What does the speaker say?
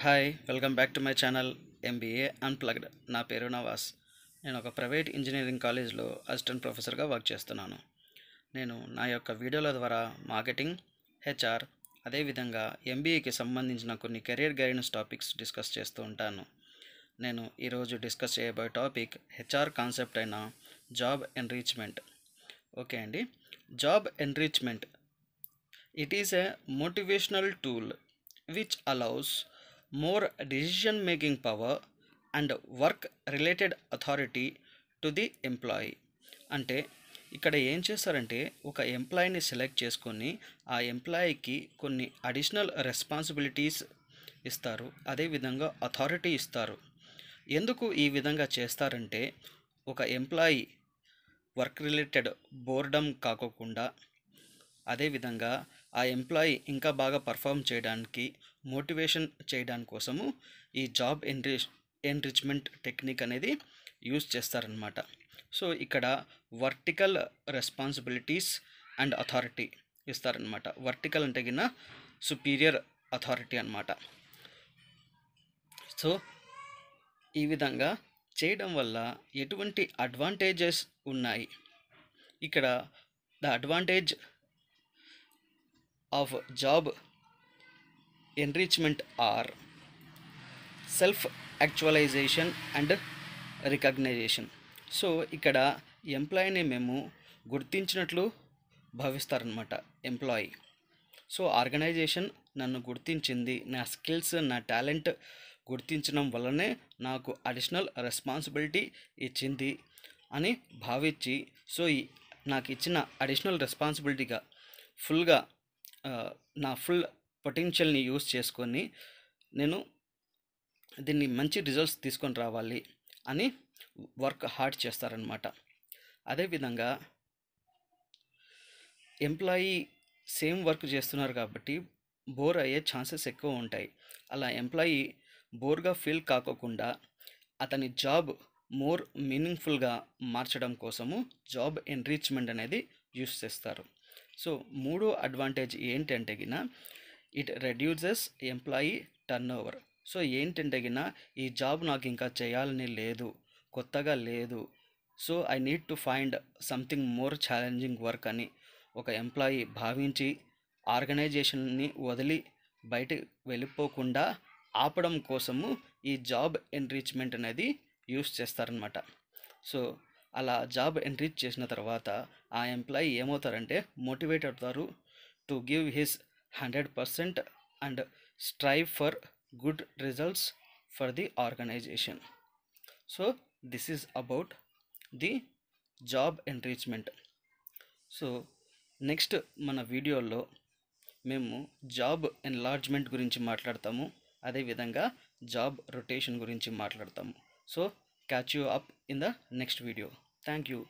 Hi welcome back to my channel MBA unplugged. నా పేరు నవాస్. నేను ఒక ప్రైవేట్ ఇంజనీరింగ్ కాలేజ్లో అసిస్టెంట్ ప్రొఫెసర్గా వర్క్ చేస్తున్నాను. నేను నా యొక్క వీడియోల ద్వారా మార్కెటింగ్, హెచ్ఆర్, అదేవిధంగా ఎంబీఏకి సంబంధించిన కొన్ని కెరీర్ గైడెన్స్ టాపిక్స్ డిస్కస్ చేస్తూ ఉంటాను. నేను ఈరోజు డిస్కస్ చేయబోయే టాపిక్ హెచ్ఆర్ కాన్సెప్ట్ అయిన జాబ్ ఎన్రిచ్మెంట్. ఓకే అండి. Job enrichment, it is a motivational tool which allows more decision making power and work related authority to the employee. అంటే ఇక్కడ ఏం చేస్తారంటే ఒక ఎంప్లాయీని సెలెక్ట్ చేసుకొని ఆ ఎంప్లాయీకి కొన్ని అడిషనల్ రెస్పాన్సిబిలిటీస్ ఇస్తారు, అదేవిధంగా అథారిటీ ఇస్తారు. ఎందుకు ఈ విధంగా చేస్తారంటే ఒక ఎంప్లాయీ వర్క్ రిలేటెడ్ బోర్డమ్ కాకోకుండా అదేవిధంగా ఆ ఎంప్లాయీ ఇంకా బాగా పర్ఫామ్ చేయడానికి మోటివేషన్ చేయడానికి కోసము ఈ జాబ్ ఎన్రిచ్మెంట్ టెక్నిక్ అనేది యూజ్ చేస్తారనమాట. సో ఇక్కడ వర్టికల్ రెస్పాన్సిబిలిటీస్ అండ్ అథారిటీ ఇస్తారనమాట. వర్టికల్ అంటే కింద సుపీరియర్ అథారిటీ అనమాట. సో ఈ విధంగా చేయడం వల్ల ఎటువంటి అడ్వాంటేజెస్ ఉన్నాయి? ఇక్కడ the advantage of job enrichment are self actualization and recognition. So ఇక్కడ ఎంప్లాయీని మేము గుర్తించినట్లు భావిస్తారనమాట ఎంప్లాయీ. సో ఆర్గనైజేషన్ నన్ను గుర్తించింది, నా స్కిల్స్, నా టాలెంట్ గుర్తించడం వల్లనే నాకు అడిషనల్ రెస్పాన్సిబిలిటీ ఇచ్చింది అని భావించి, సో నాకు ఇచ్చిన అడిషనల్ రెస్పాన్సిబిలిటీగా ఫుల్గా నా ఫుల్ పొటెన్షియల్ని యూస్ చేసుకొని నేను దీన్ని మంచి రిజల్ట్స్ తీసుకొని రావాలి అని వర్క్ హార్డ్ చేస్తారనమాట. అదేవిధంగా ఎంప్లాయీ సేమ్ వర్క్ చేస్తున్నారు కాబట్టి బోర్ అయ్యే ఛాన్సెస్ ఎక్కువ ఉంటాయి. అలా ఎంప్లాయీ బోర్గా ఫీల్ కాకోకుండా అతని జాబ్ మోర్ మీనింగ్ఫుల్గా మార్చడం కోసము జాబ్ ఎన్రిచ్మెంట్ అనేది యూస్ చేస్తారు. సో మూడో అడ్వాంటేజ్ ఏంటంటే గిన it reduces employee turn over. So ఏంటంటే గిన ఈ జాబ్ నాకు ఇంకా చేయాలని లేదు, కొత్తగా లేదు, so I need to find something more challenging work అని ఒక ఎంప్లాయీ భావించి ఆర్గనైజేషన్ని వదిలి బయట వెళ్ళిపోకుండా ఆపడం కోసము ఈ జాబ్ ఎన్రిచ్మెంట్ అనేది యూస్ చేస్తారనమాట. సో అలా జాబ్ ఎన్రిచ్ చేసిన తర్వాత ఆ ఎంప్లాయీ ఏమవుతారంటే మోటివేట్ అవుతారు to give his 100% and strive for good results for the organisation. So this is about the job enrichment. So next మన వీడియోలో మేము జాబ్ ఎన్లార్జ్మెంట్ గురించి మాట్లాడతాము, అదేవిధంగా జాబ్ రొటేషన్ గురించి మాట్లాడతాము. So catch you up in the next video. Thank you.